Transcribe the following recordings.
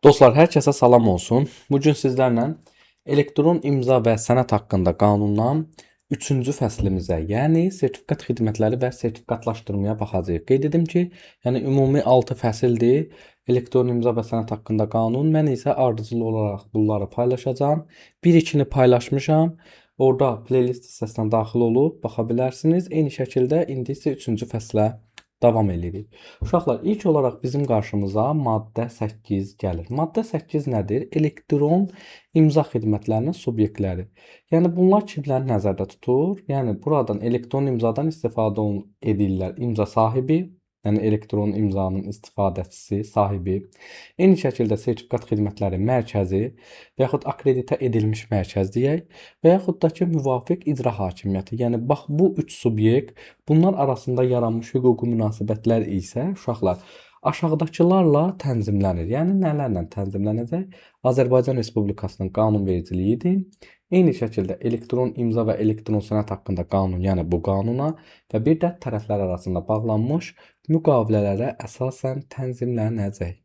Dostlar, hər kəsə salam olsun. Bu gün sizlərlə elektron imza və sənəd haqqında qanundan 3-cü fəslimizə, yəni sertifikat xidmətləri və sertifikatlaşdırmaya baxacağıq. Qeyd edim ki, yəni ümumi 6 fəsildir. Elektron imza və sənəd haqqında qanun. Mən isə ardıcıl olaraq bunları paylaşacağam. 1-2-ni paylaşmışam. Orada playlist hissəsinə daxil olub baxa bilərsiniz. Eyni şəkildə indi isə 3-cü fəslə davam edirik. Uşaqlar, ilk olaraq bizim qarşımıza maddə 8 gəlir. Maddə 8 nədir? Elektron imza xidmətlərinin subyektləri. Yəni bunlar kimləri nəzərdə tutur? Yəni buradan elektron imzadan istifadə edirlər imza sahibi, yəni elektron imzanın istifadəçisi, sahibi. Eyni şəkildə sertifikat xidmətləri mərkəzi və yaxud akreditə edilmiş mərkəz deyək və yaxud da ki, müvafiq icra hakimiyyəti. Yəni bax bu üç subyekt, bunlar arasında yaranmış hüquqi münasibətlər isə uşaqlar aşağıdakılarla tənzimlənir. Yəni nələrlə tənzimlənəcək? Azərbaycan Respublikasının qanunvericiliyidir. Eyni şəkildə elektron imza və elektron sənəd haqqında qanun, yəni bu qanuna və bir də tərəflər arasında bağlanmış müqavilələrə əsasən tənzimlənəcək.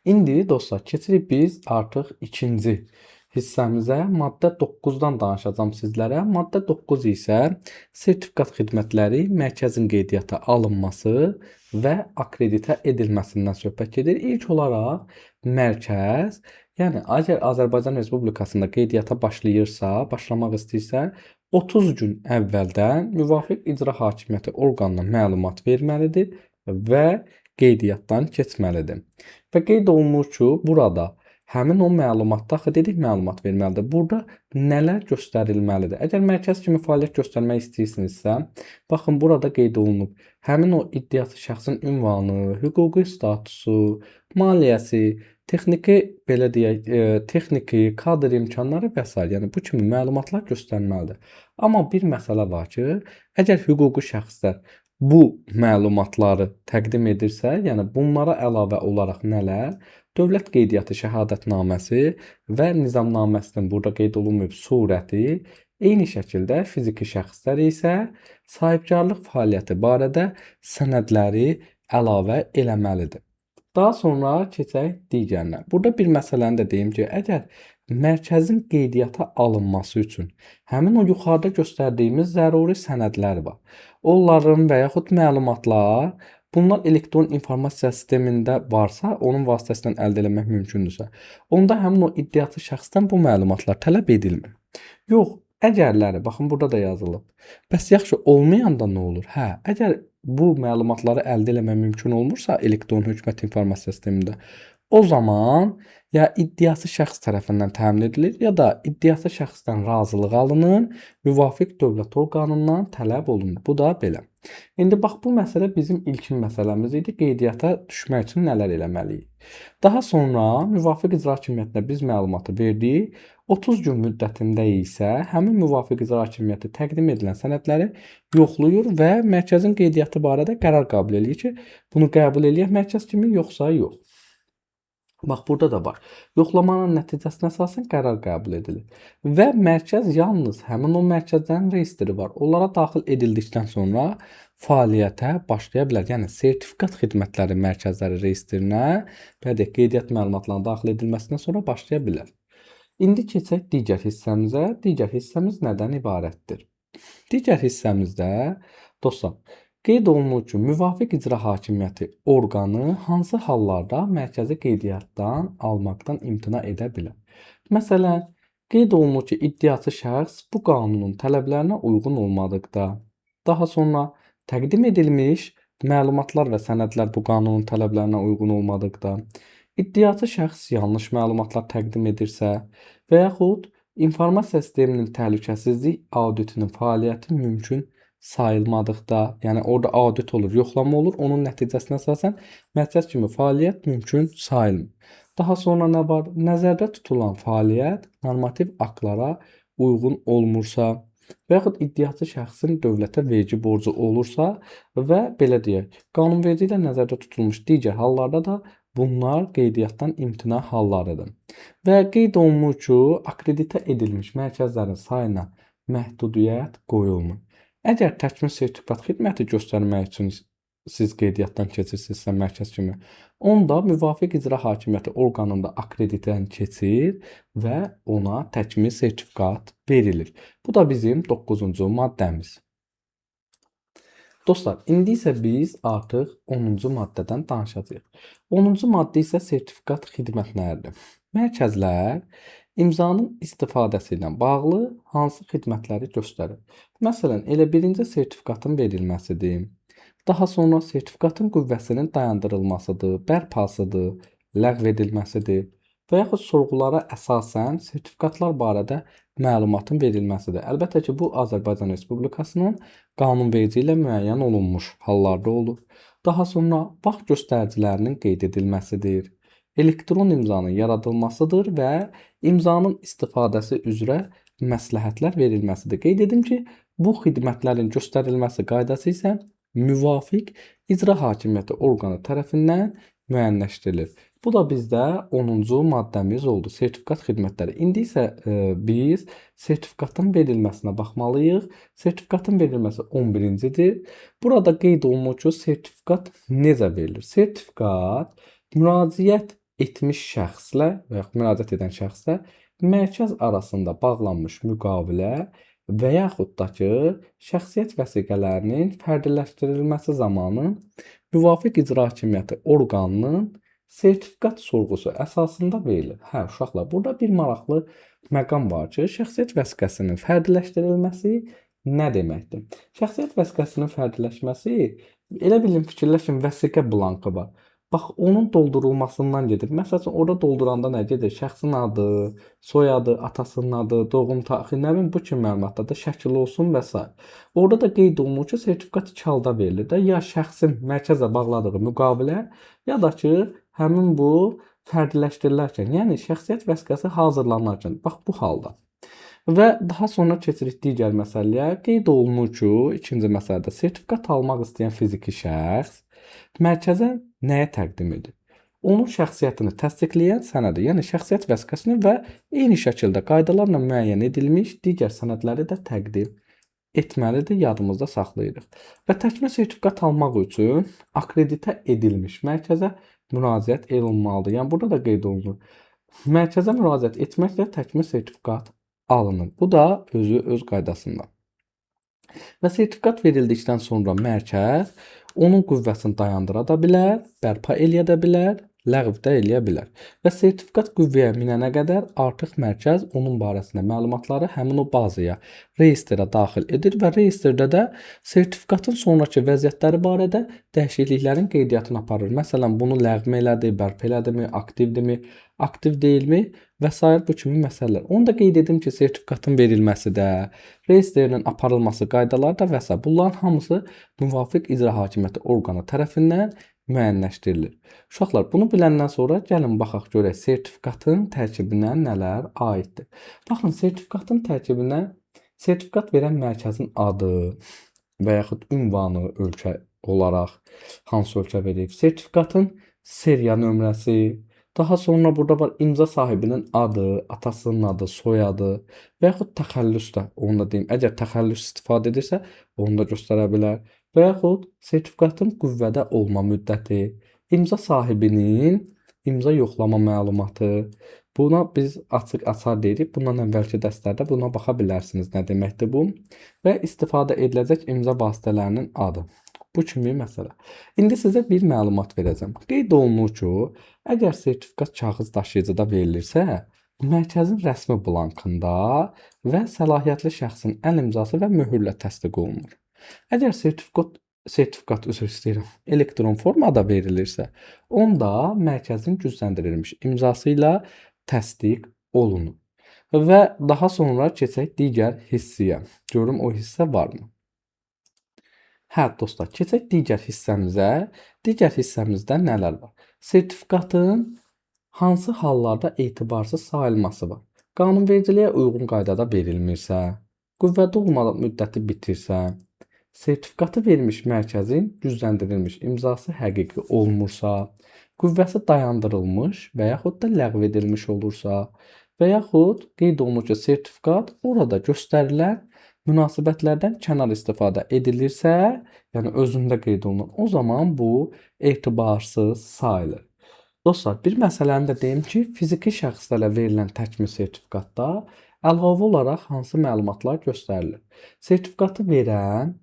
İndi dostlar, keçirik biz artıq ikinci hissəmizə. Maddə 9-dan danışacağam sizlərə. Maddə 9 isə sertifikat xidmətləri, mərkəzin qeydiyyata alınması və akreditə edilməsindən söhbət gedir. İlk olaraq mərkəz, yəni əgər Azərbaycan Respublikasında qeydiyyata başlamaq istəyirsə, 30 gün əvvəldən müvafiq icra hakimiyyəti orqanına məlumat verməlidir və qeydiyyatdan keçməlidir. Və qeyd olunur ki, burada həmin o məlumatda axı dedik məlumat verməlidir. Burada nələr göstərilməlidir? Əgər mərkəz kimi fəaliyyət göstərmək istəyirsinizsə, baxın burada qeyd olunub. Həmin o iddiaçı şəxsin ünvanı, hüquqi statusu, maliyyəsi, texniki belə deyək, texniki, kadr imkanları və s. yəni bu kimi məlumatlar göstərməlidir. Amma bir məsələ var ki, əgər hüquqi şəxslər bu məlumatları təqdim edirsə, yəni bunlara əlavə olaraq nələr? Dövlət qeydiyyatı şəhadətnaməsi və nizamnaməsinin burada qeyd olunmayıb surəti, eyni şəkildə fiziki şəxslər isə sahibkarlıq fəaliyyəti barədə sənədləri əlavə eləməlidir. Daha sonra keçək digərinə. Burada bir məsələni də deyim ki, əgər mərkəzin qeydiyyata alınması üçün həmin o yuxarıda göstərdiyimiz zəruri sənədlər var. Onların və yaxud məlumatlar, bunlar elektron informasiya sistemində varsa, onun vasitəsilə əldə etmək mümkündürsə, onda həmin o iddiaçı şəxsdən bu məlumatlar tələb edilmir. Yox, əgərləri, baxın burada da yazılıb. Bəs yaxşı olmayanda nə olur? Hə, əgər bu məlumatları əldə etmək mümkün olmursa elektron hökumət informasiya sistemində, o zaman ya iddiaçı şəxs tərəfindən təmin edilir, ya da iddiaçı şəxsdən razılıq alınır, müvafiq dövlət orqanından tələb olunur. Bu da belə. İndi bax bu məsələ bizim ilkin məsələmiz idi. Qeydiyyata düşmək üçün nələr eləməliyik? Daha sonra müvafiq icra hakimiyyətinə biz məlumatı verdik. 30 gün müddətində isə həmin müvafiq icra hakimiyyəti təqdim edilən sənədləri yoxlayır və mərkəzin qeydiyyatı barədə qərar qəbul eləyir ki, bunu qəbul eləyək mərkəz kimi yoxsa yox. Bax burada da var. Yoxlamanın nəticəsinə əsasən qərar qəbul edilir. Və mərkəz yalnız həmin o mərkəzlərin reyestri var. Onlara daxil edildikdən sonra fəaliyyətə başlaya bilər. Yəni sertifikat xidmətləri mərkəzləri reyestrinə və qeydiyyat məlumatlarının daxil edilməsindən sonra başlaya bilər. İndi keçək digər hissəmizə. Digər hissəmiz nədən ibarətdir? Digər hissəmizdə dostlar, qeyd olunur ki, müvafiq icra hakimiyyəti orqanı hansı hallarda mərkəzi qeydiyyatdan almaqdan imtina edə bilər? Məsələn, qeyd olunur ki, iddiaçı şəxs bu qanunun tələblərinə uyğun olmadıqda, daha sonra təqdim edilmiş məlumatlar və sənədlər bu qanunun tələblərinə uyğun olmadıqda, iddiaçı şəxs yanlış məlumatlar təqdim edirsə və yaxud informasiya sisteminin təhlükəsizlik auditinin fəaliyyəti mümkün sayılmadıqda, yəni orada audit olur, yoxlama olur, onun nəticəsinə əsasən mərkəz kimi fəaliyyət mümkün sayılmır. Daha sonra nə var? Nəzərdə tutulan fəaliyyət normativ aktlara uyğun olmursa və yaxud iddiaçı şəxsin dövlətə vergi borcu olursa və belə deyək, qanunverici ilə nəzərdə tutulmuş digər hallarda da bunlar qeydiyyatdan imtina hallarıdır. Və qeyd olunur ki, akreditə edilmiş mərkəzlərin sayına məhdudiyyət qoyulmur. Əgər təkmil sertifikat xidməti göstərmək üçün siz qeydiyyatdan keçirsinizsə mərkəz kimi, onda müvafiq icra hakimiyyəti orqanında akkreditdən keçir və ona təkmil sertifikat verilir. Bu da bizim 9-cu maddəmiz. Dostlar, indi isə biz artıq 10-cu maddədən danışacağıq. 10-cu maddə isə sertifikat xidmətləridir. Mərkəzlər imzanın istifadəsi ilə bağlı hansı xidmətləri göstərir? Məsələn, elə birinci sertifikatın verilməsidir. Daha sonra sertifikatın qüvvəsinin dayandırılmasıdır, bərpasıdır, ləğv edilməsidir və yaxud sorğulara əsasən sertifikatlar barədə məlumatın verilməsidir. Əlbəttə ki, bu Azərbaycan Respublikasının qanunverici ilə müəyyən olunmuş hallarda olur. Daha sonra vaxt göstəricilərinin qeyd edilməsidir. Elektron imzanın yaradılmasıdır və imzanın istifadəsi üzrə məsləhətlər verilməsidir. Qeyd edim ki, bu xidmətlərin göstərilməsi qaydası isə müvafiq icra hakimiyyəti orqanı tərəfindən müəyyənləşdirilir. Bu da bizdə 10-cu maddəmiz oldu, sertifikat xidmətləri. İndi isə biz sertifikatın verilməsinə baxmalıyıq. Sertifikatın verilməsi 11-cidir. Burada qeyd olunur ki, sertifikat necə verilir? Sertifikat müraciət etmiş şəxslə və yaxud müraciət edən şəxslə mərkəz arasında bağlanmış müqavilə və yaxud da ki, şəxsiyyət vəsiqələrinin fərdiləşdirilməsi zamanı müvafiq icra hakimiyyəti orqanının sertifikat sorğusu əsasında verilir. Hə, uşaqlar, burada bir maraqlı məqam var ki, şəxsiyyət vəsiqəsinin fərdiləşdirilməsi nə deməkdir? Şəxsiyyət vəsiqəsinin fərdiləşməsi, elə bilin, fikirləşin, vəsiqə blankı var. Bax, onun doldurulmasından gedir. Məsələn, orada dolduranda nə gedir? Şəxsin adı, soyadı, atasının adı, doğum tarixi, nə bilim, bu kimi məlumatlar da şəkil olsun və s. Orada da qeyd olunur ki, sertifikat iki halda verilir də. Ya şəxsin mərkəzlə bağladığı müqavilə, ya da ki, həmin bu fərdiləşdirilərkən, yəni şəxsiyyət vəsiqəsi hazırlanarkən, bax bu halda. Və daha sonra keçirik digər məsələyə. Qeyd olunur ki, ikinci məsələdə sertifikat almaq istəyən fiziki şəxs mərkəzə nəyə təqdim edir? Onun şəxsiyyətini təsdiqləyən sənədi, yəni şəxsiyyət vəsiqəsini və eyni şəkildə qaydalarla müəyyən edilmiş digər sənədləri də təqdim etməlidir, yadımızda saxlayırıq. Və təkmil sertifikat almaq üçün akkreditə edilmiş mərkəzə müraciət olunmalıdır. Yəni burada da qeyd olunur. Mərkəzə müraciət etməklə təkmil sertifikat alınır. Bu da öz qaydasında. Və sertifikat verildikdən sonra mərkəz onun qüvvəsini dayandıra da bilər, bərpa eləyə də bilər, ləğv də eləyə bilər. Və sertifikat qüvvəyə minənə qədər artıq mərkəz onun barəsində məlumatları həmin o bazaya, reyestrə daxil edir və reyestrdə də sertifikatın sonrakı vəziyyətləri barədə dəyişikliklərin qeydiyyatını aparır. Məsələn, bunu ləğv elədi, bərpa elədimi, aktivdimi, aktiv deyilmi və s. bu kimi məsələlər. Onu da qeyd edim ki, sertifikatın verilməsi də, reyestrinin aparılması qaydaları da və s. bunların hamısı müvafiq icra hakimiyyəti orqanı tərəfindən müəyyənləşdirilir. Uşaqlar, bunu biləndən sonra gəlin baxaq görək sertifikatın tərkibinə nələr aiddir. Baxın, sertifikatın tərkibinə sertifikat verən mərkəzin adı və yaxud ünvanı ölkə olaraq hansı ölkə verib, sertifikatın seriya nömrəsi, daha sonra burada var imza sahibinin adı, atasının adı, soyadı və yaxud təxəllüs də, onu da deyim. Əgər təxəllüs istifadə edirsə, onu da göstərə bilər. Və yaxud sertifikatın qüvvədə olma müddəti, imza sahibinin imza yoxlama məlumatı. Buna biz açar deyirik. Bundan əvvəlki dərslərdə buna baxa bilərsiniz, nə deməkdir bu. Və istifadə ediləcək imza vasitələrinin adı. Bu kimi məsələ. İndi sizə bir məlumat verəcəm. Qeyd olunur ki, əgər sertifikat kağız daşıyıcıda verilirsə, mərkəzin rəsmi blankında və səlahiyyətli şəxsin əl imzası və möhürlə təsdiq olunur. Əgər sertifikat elektron formada verilirsə, onda mərkəzin gücləndirilmiş imzası ilə təsdiq olunur. Və daha sonra keçək digər hissəyə. Görüm o hissə varmı? Hə, dostlar, keçək digər hissəmizə. Digər hissəmizdə nələr var? Sertifikatın hansı hallarda etibarsız sayılması var? Qanunvericiliyə uyğun qaydada verilmirsə, qüvvədə olmadan müddəti bitirsə, sertifikatı vermiş mərkəzin gücləndirilmiş imzası həqiqi olmursa, qüvvəsi dayandırılmış və yaxud da ləğv edilmiş olursa və yaxud qeyd olunur ki, sertifikat orada göstərilən münasibətlərdən kənar istifadə edilirsə, yəni özündə qeyd olunan, o zaman bu etibarsız sayılır. Dostlar, bir məsələni də deyim ki, fiziki şəxslərə verilən təkmil sertifikatda əlavə olaraq hansı məlumatlar göstərilir? Sertifikatı verən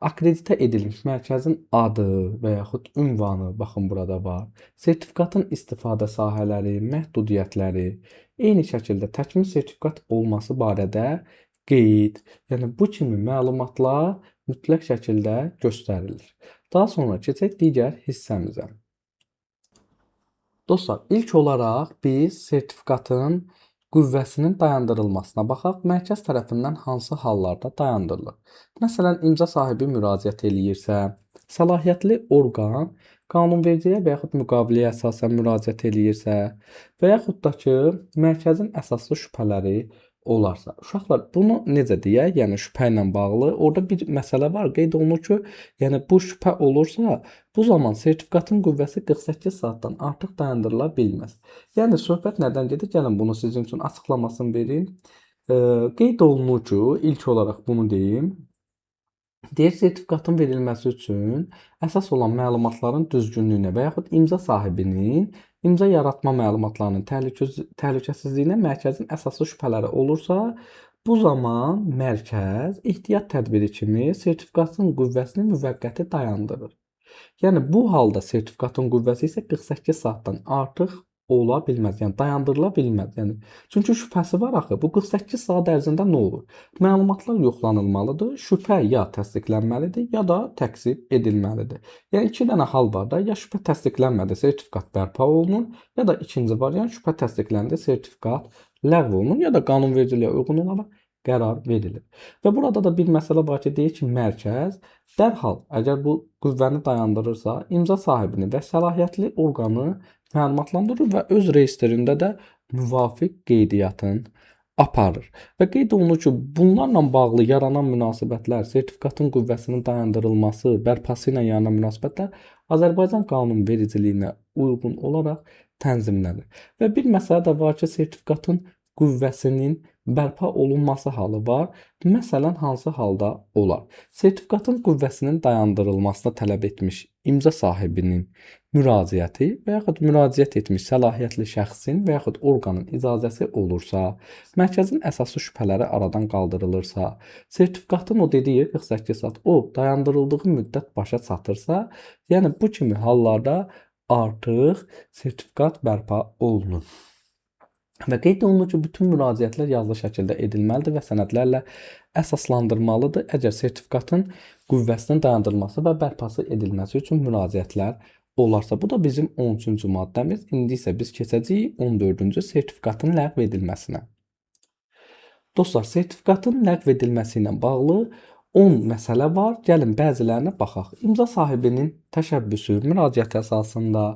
akreditə edilmiş mərkəzin adı və yaxud ünvanı, baxın burada var. Sertifikatın istifadə sahələri, məhdudiyyətləri, eyni şəkildə təkmil sertifikat olması barədə qeyd, yəni bu kimi məlumatlar mütləq şəkildə göstərilir. Daha sonra keçək digər hissəmizə. Dostlar, ilk olaraq biz sertifikatın qüvvəsinin dayandırılmasına baxaq. Mərkəz tərəfindən hansı hallarda dayandırılır? Məsələn, imza sahibi müraciət eləyirsə, səlahiyyətli orqan qanunvericiliyə və yaxud müqaviləyə əsasən müraciət eləyirsə və yaxud da ki, mərkəzin əsaslı şübhələri olarsa. Uşaqlar, bunu necə deyək? Yəni şübhə ilə bağlı orada bir məsələ var. Qeyd olunur ki, yəni bu şübhə olursa, bu zaman sertifikatın qüvvəsi 48 saatdan artıq dayandırıla bilməz. Yəni söhbət nədən gedir? Gəlin bunu sizin üçün açıqlamasını verim. Qeyd olunur ki, ilk olaraq bunu deyim. Deyir, sertifikatın verilməsi üçün əsas olan məlumatların düzgünlüyünə və yaxud imza sahibinin imza yaratma məlumatlarının təhlükəsizliyinə mərkəzin əsaslı şübhələri olursa, bu zaman mərkəz ehtiyat tədbiri kimi sertifikatın qüvvəsini müvəqqəti dayandırır. Yəni bu halda sertifikatın qüvvəsi isə 48 saatdan artıq ola bilməz. Yəni dayandırıla bilməz. Yəni çünki şübhəsi var axı. Bu 48 saat ərzində nə olur? Məlumatlar yoxlanılmalıdır. Şübhə ya təsdiqlənməlidir, ya da təkzib edilməlidir. Yəni iki dənə hal var da, ya şübhə təsdiqlənmədi, sertifikat bərpa olunur, ya da ikinci variant şübhə təsdiqləndi, sertifikat ləğv olunur, ya da qanunvericiliyə uyğun olaraq qərar verilir. Və burada da bir məsələ var ki, deyir ki, mərkəz dərhal əgər bu qüvvəni dayandırırsa, imza sahibini və səlahiyyətli orqanı məlumatlandırır və öz reyestrində də müvafiq qeydiyyatın aparır. Və qeyd olunur ki, bunlarla bağlı yaranan münasibətlər, sertifikatın qüvvəsinin dayandırılması, bərpası ilə yaranan münasibətlər Azərbaycan qanunvericiliyinə uyğun olaraq tənzimlənir. Və bir məsələ də var ki, sertifikatın qüvvəsinin bərpa olunması halı var. Məsələn, hansı halda olar? Sertifikatın qüvvəsinin dayandırılmasını tələb etmiş imza sahibinin müraciəti və yaxud müraciət etmiş səlahiyyətli şəxsin və yaxud orqanın icazəsi olursa, mərkəzin əsaslı şübhələri aradan qaldırılırsa, sertifikatın o dediyi 48 saat o dayandırıldığı müddət başa çatırsa, yəni bu kimi hallarda artıq sertifikat bərpa olunur. Və qeyd olunur ki, bütün müraciətlər yazılı şəkildə edilməlidir və sənədlərlə əsaslandırmalıdır. Əgər sertifikatın qüvvəsinin dayandırılması və bərpası edilməsi üçün müraciətlər olarsa. Bu da bizim 13-cü maddəmiz. İndi isə biz keçəcəyik 14-cü sertifikatın ləğv edilməsinə. Dostlar, sertifikatın ləğv edilməsi ilə bağlı 10 məsələ var. Gəlin bəzilərinə baxaq. İmza sahibinin təşəbbüsü, müraciət əsasında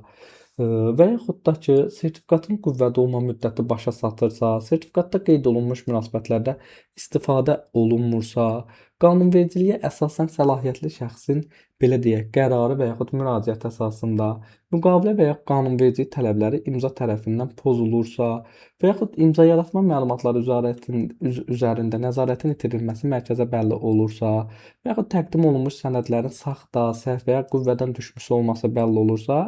və yaxud da ki, sertifikatın qüvvədə olma müddəti başa çatırsa, sertifikatda qeyd olunmuş münasibətlərdə istifadə olunmursa, qanunvericiliyə əsasən səlahiyyətli şəxsin belə deyək, qərarı və yaxud müraciət əsasında müqavilə və yaxud qanunvericilik tələbləri imza tərəfindən pozulursa və yaxud imza yaratma məlumatları üzərində nəzarətin itirilməsi mərkəzə bəlli olursa və yaxud təqdim olunmuş sənədlərin saxta, səhv və ya qüvvədən düşmüş olması bəlli olursa,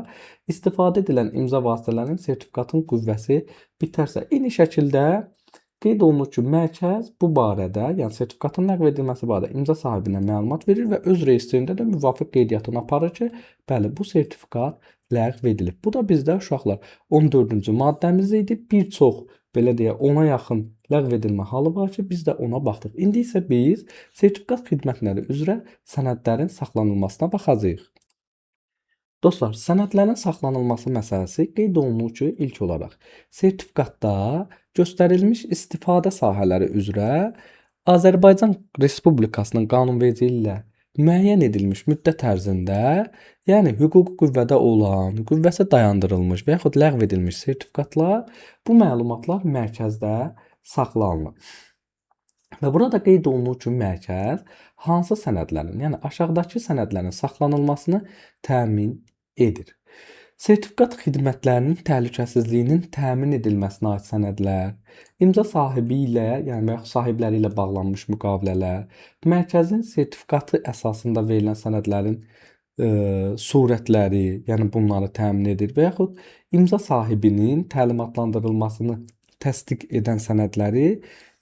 istifadə edilən imza vasitələrinin sertifikatın qüvvəsi bitərsə, eyni şəkildə qeyd olunur ki, mərkəz bu barədə, yəni sertifikatın ləğv edilməsi barədə imza sahibinə məlumat verir və öz reyestrində də müvafiq qeydiyyatını aparır ki, bəli, bu sertifikat ləğv edilib. Bu da bizdə uşaqlar 14-cü maddəmiz idi. Bir çox belə deyək, ona yaxın ləğv edilmə halı var ki, biz də ona baxdıq. İndi isə biz sertifikat xidmətləri üzrə sənədlərin saxlanılmasına baxacağıq. Dostlar, sənədlərin saxlanılması məsələsi qeyd olunur ki, ilk olaraq sertifikatda göstərilmiş istifadə sahələri üzrə Azərbaycan Respublikasının qanunvericiliyi ilə müəyyən edilmiş müddət ərzində, yəni hüquqi qüvvədə olan, qüvvəsi dayandırılmış və yaxud ləğv edilmiş sertifikatlar, bu məlumatlar mərkəzdə saxlanılır. Və burada qeyd olunur ki, mərkəz hansı sənədlərin, yəni aşağıdakı sənədlərin saxlanılmasını təmin edir. Sertifikat xidmətlərinin təhlükəsizliyinin təmin edilməsinə aid sənədlər, imza sahibi ilə, yəni və yaxud sahibləri ilə bağlanmış müqavilələr, mərkəzin sertifikatı əsasında verilən sənədlərin surətləri, yəni bunları təmin edir və yaxud imza sahibinin təlimatlandırılmasını təsdiq edən sənədləri,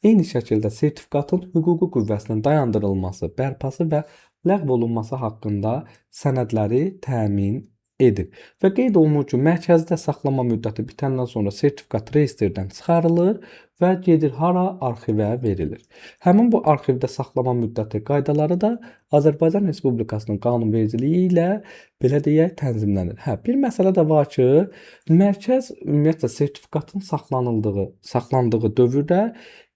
eyni şəkildə sertifikatın hüquqi qüvvəsinin dayandırılması, bərpası və ləğv olunması haqqında sənədləri təmin edir. Və qeyd olunur ki, mərkəzdə saxlama müddəti bitəndən sonra sertifikat reyestrdən çıxarılır və gedir hara? Arxivə verilir. Həmin bu arxivdə saxlama müddəti qaydaları da Azərbaycan Respublikasının qanunvericiliyi ilə belə deyək tənzimlənir. Bir məsələ də var ki, mərkəz ümumiyyətlə sertifikatın saxlandığı dövrdə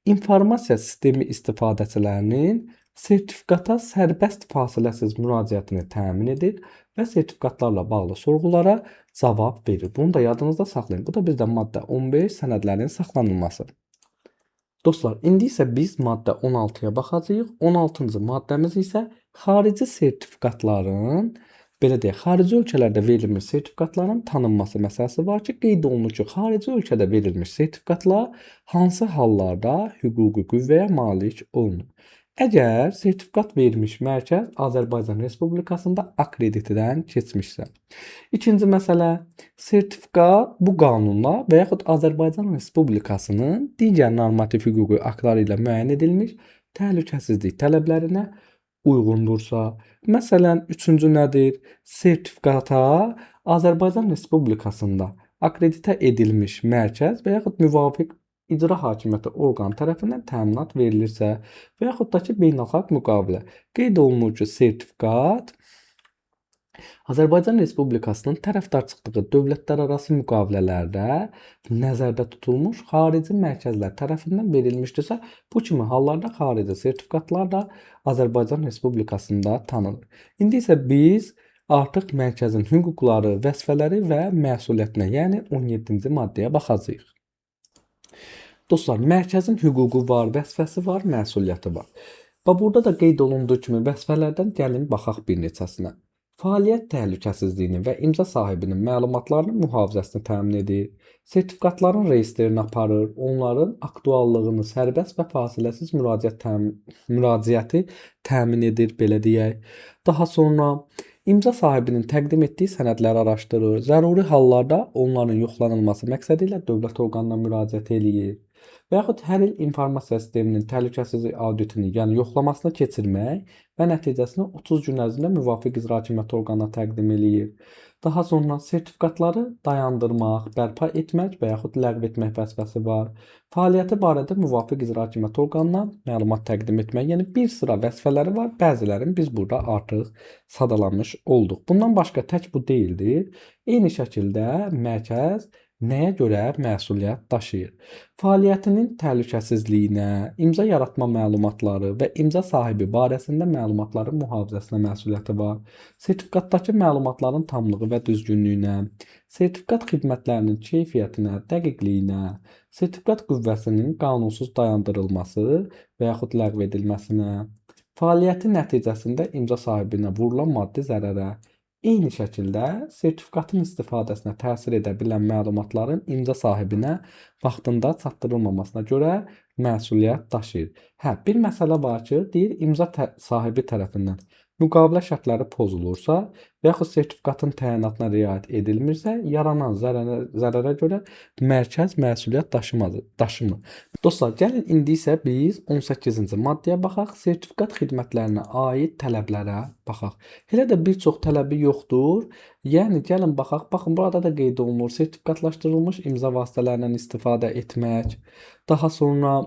informasiya sistemi istifadəçilərinin sertifikata sərbəst fasiləsiz müraciətini təmin edir və sertifikatlarla bağlı sorğulara cavab verir. Bunu da yadınızda saxlayın. Bu da bizdə maddə 15 sənədlərin saxlanılması. Dostlar, indi isə biz maddə 16-ya baxacağıq. 16-cı maddəmiz isə xarici sertifikatların, belə deyək, xarici ölkələrdə verilmiş sertifikatların tanınması məsələsi var ki, qeyd olunur ki, xarici ölkədə verilmiş sertifikatlar hansı hallarda hüquqi qüvvəyə malik olunur? Əgər sertifikat vermiş mərkəz Azərbaycan Respublikasında akkreditdən keçmişsə. İkinci məsələ, sertifikat bu qanunla və yaxud Azərbaycan Respublikasının digər normativ hüquqi aktları ilə müəyyən edilmiş təhlükəsizlik tələblərinə uyğundursa. Məsələn, üçüncü nədir? Sertifikata Azərbaycan Respublikasında akkreditə edilmiş mərkəz və yaxud müvafiq icra hakimiyyəti orqanı tərəfindən təminat verilirsə və yaxud da ki, beynəlxalq müqavilə. Qeyd olunur ki, sertifikat Azərbaycan Respublikasının tərəfdar çıxdığı dövlətlərarası müqavilələrdə nəzərdə tutulmuş xarici mərkəzlər tərəfindən verilmişdirsə, bu kimi hallarda xarici sertifikatlar da Azərbaycan Respublikasında tanınır. İndi isə biz artıq mərkəzin hüquqları, vəzifələri və məsuliyyətinə, yəni 17-ci maddəyə baxacağıq. Dostlar, mərkəzin hüququ var, vəzifəsi var, məsuliyyəti var. Və burada da qeyd olunduğu kimi vəzifələrdən gəlin baxaq bir neçəsinə. Fəaliyyət təhlükəsizliyini və imza sahibinin məlumatlarının mühafizəsini təmin edir, sertifikatların reyestrini aparır, onların aktuallığını sərbəst və fasiləsiz müraciəti təmin edir, belə deyək. Daha sonra imza sahibinin təqdim etdiyi sənədləri araşdırır, zəruri hallarda onların yoxlanılması məqsədi ilə dövlət orqanına müraciət eləyir. Və yaxud hər il informasiya sisteminin təhlükəsizlik auditini, yəni yoxlamasını keçirmək və nəticəsini 30 gün ərzində müvafiq icra hakimiyyəti orqanına təqdim eləyir. Daha sonra sertifikatları dayandırmaq, bərpa etmək və yaxud ləğv etmək vəzifəsi var. Fəaliyyəti barədə müvafiq icra hakimiyyəti orqanına məlumat təqdim etmək, yəni bir sıra vəzifələri var. Bəzilərini biz burada artıq sadalamış olduq. Bundan başqa tək bu deyildir. Eyni şəkildə mərkəz nəyə görə məsuliyyət daşıyır? Fəaliyyətinin təhlükəsizliyinə, imza yaratma məlumatları və imza sahibi barəsində məlumatların mühafizəsinə məsuliyyəti var. Sertifikatdakı məlumatların tamlığı və düzgünlüyünə, sertifikat xidmətlərinin keyfiyyətinə, dəqiqliyinə, sertifikat qüvvəsinin qanunsuz dayandırılması və yaxud ləğv edilməsinə, fəaliyyəti nəticəsində imza sahibinə vurulan maddi zərərə, eyni şəkildə sertifikatın istifadəsinə təsir edə bilən məlumatların imza sahibinə vaxtında çatdırılmamasına görə məsuliyyət daşıyır. Bir məsələ var ki, deyir imza sahibi tərəfindən müqavilə şərtləri pozulursa və yaxud sertifikatın təyinatına riayət edilmirsə, yaranan zərərə görə mərkəz məsuliyyət daşımır. Dostlar, gəlin indi isə biz 18-ci maddəyə baxaq, sertifikat xidmətlərinə aid tələblərə baxaq. Elə də bir çox tələbi yoxdur. Yəni gəlin baxaq. Baxın, burada da qeyd olunur sertifikatlaşdırılmış imza vasitələrindən istifadə etmək. Daha sonra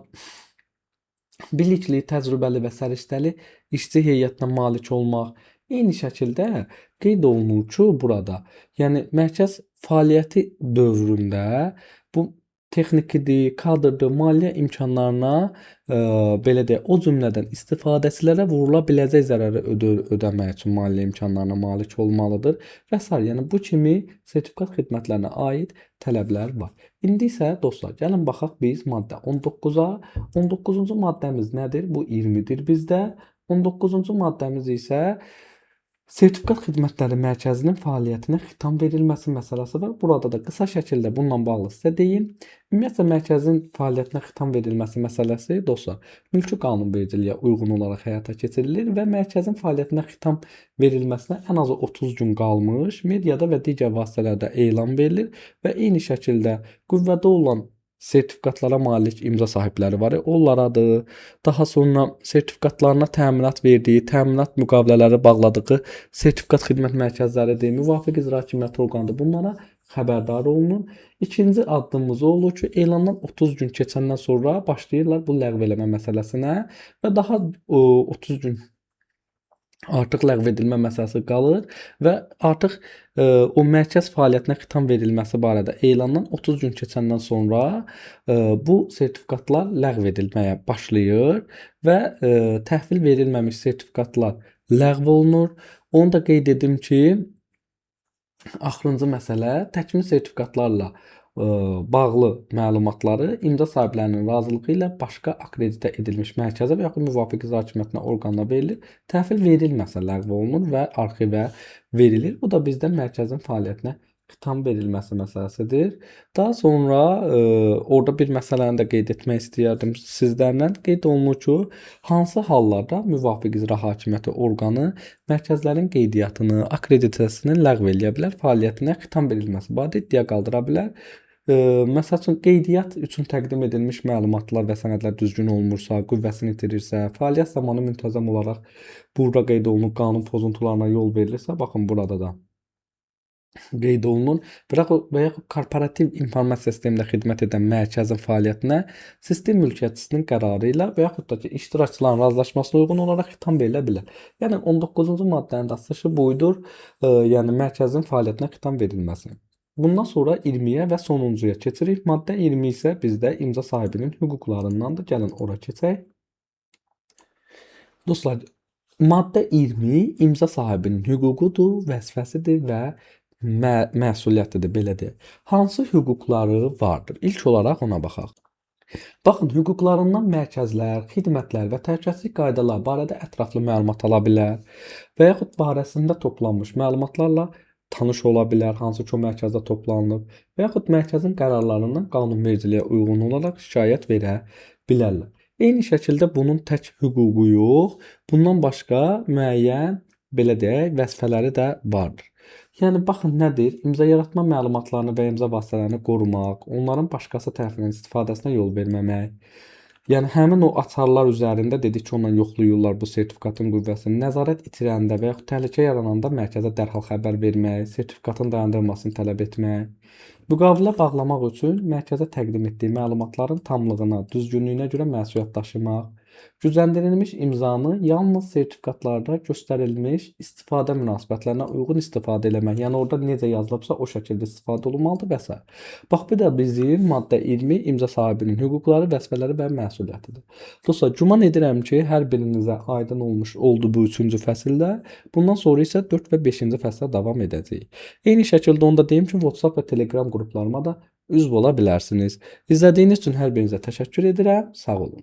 bilikli, təcrübəli və səriştəli işçi heyətinə malik olmaq. Eyni şəkildə qeyd olunur ki, burada, yəni mərkəz fəaliyyəti dövründə bu texnikidir, kadrdır, maliyyə imkanlarına, belə deyək, o cümlədən istifadəçilərə vurula biləcək zərəri ödəmək üçün maliyyə imkanlarına malik olmalıdır və s. Yəni bu kimi sertifikat xidmətlərinə aid tələblər var. İndi isə dostlar, gəlin baxaq biz maddə 19-a. 19-cu maddəmiz nədir? Bu 20-dir bizdə. 19-cu maddəmiz isə Sertifikat Xidmətləri Mərkəzinin fəaliyyətinə xitam verilməsi məsələsi var. Burada da qısa şəkildə bununla bağlı sizə deyim. Ümumiyyətlə mərkəzin fəaliyyətinə xitam verilməsi məsələsi dostlar, mülki qanunvericiliyə uyğun olaraq həyata keçirilir və mərkəzin fəaliyyətinə xitam verilməsinə ən azı 30 gün qalmış mediada və digər vasitələrdə elan verilir və eyni şəkildə qüvvədə olan sertifikatlara malik imza sahibləri var. Onlaradır. Daha sonra sertifikatlarına təminat verdiyi, təminat müqavilələri bağladığı sertifikat xidmət mərkəzləridir, müvafiq icra hakimiyyəti orqanıdır. Bunlara xəbərdar olunun. İkinci addımımız o olur ki, elandan 30 gün keçəndən sonra başlayırlar bu ləğv eləmə məsələsinə və daha 30 gün artıq ləğv edilmə məsələsi qalır və artıq o mərkəz fəaliyyətinə xitam verilməsi barədə elandan 30 gün keçəndən sonra bu sertifikatlar ləğv edilməyə başlayır və təhvil verilməmiş sertifikatlar ləğv olunur. Onu da qeyd edim ki, axırıncı məsələ təkmil sertifikatlarla bağlı məlumatları imza sahiblərinin razılığı ilə başqa akreditə edilmiş mərkəzə və yaxud müvafiq icra hakimiyyətinə orqanına verilir. Təhvil verilməsə ləğv olunur və arxivə verilir. Bu da bizdə mərkəzin fəaliyyətinə xitam verilməsi məsələsidir. Daha sonra orada bir məsələni də qeyd etmək istəyərdim sizlərdən. Qeyd olunur ki, hansı hallarda müvafiq icra hakimiyyəti orqanı mərkəzlərin qeydiyyatını, akkreditasiyasını ləğv eləyə bilər, fəaliyyətinə xitam verilməsi barədə iddia qaldıra bilər. Məsəl üçün qeydiyyat üçün təqdim edilmiş məlumatlar və sənədlər düzgün olmursa, qüvvəsini itirirsə, fəaliyyət zamanı müntəzəm olaraq burada qeyd olunub qanun pozuntularına yol verilirsə, baxın burada da qeyd olunur və yaxud korporativ informasiya sistemində xidmət edən mərkəzin fəaliyyətinə sistem mülkiyyətçisinin qərarı ilə və yaxud da ki, iştirakçıların razılaşmasına uyğun olaraq xitam verilə bilər. Yəni 19-cu maddənin də asılışı buydur, yəni mərkəzin fəaliyyətinə xitam verilməsi. Bundan sonra 20-yə və sonuncuya keçirik. Maddə 20 isə bizdə imza sahibinin hüquqlarındandır. Gəlin ora keçək. Dostlar, maddə 20 imza sahibinin hüququdur, vəzifəsidir və məsuliyyətidir, belə deyək. Hansı hüquqları vardır? İlk olaraq ona baxaq. Baxın, hüquqlarından mərkəzlər, xidmətlər və təhlükəsizlik qaydaları barədə ətraflı məlumat ala bilər və yaxud barəsində toplanmış məlumatlarla tanış ola bilər, hansı ki o mərkəzdə toplanılıb və yaxud mərkəzin qərarlarından qanunvericiliyə uyğun olaraq şikayət verə bilərlər. Eyni şəkildə bunun tək hüququ yox, bundan başqa müəyyən, belə deyək, vəzifələri də vardır. Yəni baxın nədir? İmza yaratma məlumatlarını və imza vasitələrini qorumaq, onların başqası tərəfindən istifadəsinə yol verməmək. Yəni həmin o açarlar üzərində dedik ki, ondan yoxlayırlar bu sertifikatın qüvvəsini. Nəzarət itirəndə və yaxud təhlükə yarananda mərkəzə dərhal xəbər vermək, sertifikatın dayandırılmasını tələb etmək. Müqavilə bağlamaq üçün mərkəzə təqdim etdiyi məlumatların tamlığına, düzgünlüyünə görə məsuliyyət daşımaq. Gücləndirilmiş imzanı yalnız sertifikatlarda göstərilmiş istifadə münasibətlərinə uyğun istifadə eləmək. Yəni orada necə yazılıbsa o şəkildə istifadə olunmalıdır və s. Bax bir də bizim maddə 20 imza sahibinin hüquqları, vəzifələri və məsuliyyətidir. Dostlar, güman edirəm ki, hər birinizə aydın olmuş oldu bu 3-cü fəsildə. Bundan sonra isə 4 və 5-ci fəslə davam edəcəyik. Eyni şəkildə onu da deyim ki, WhatsApp və Telegram qruplarıma da üzv ola bilərsiniz. İzlədiyiniz üçün hər birinizə təşəkkür edirəm. Sağ olun.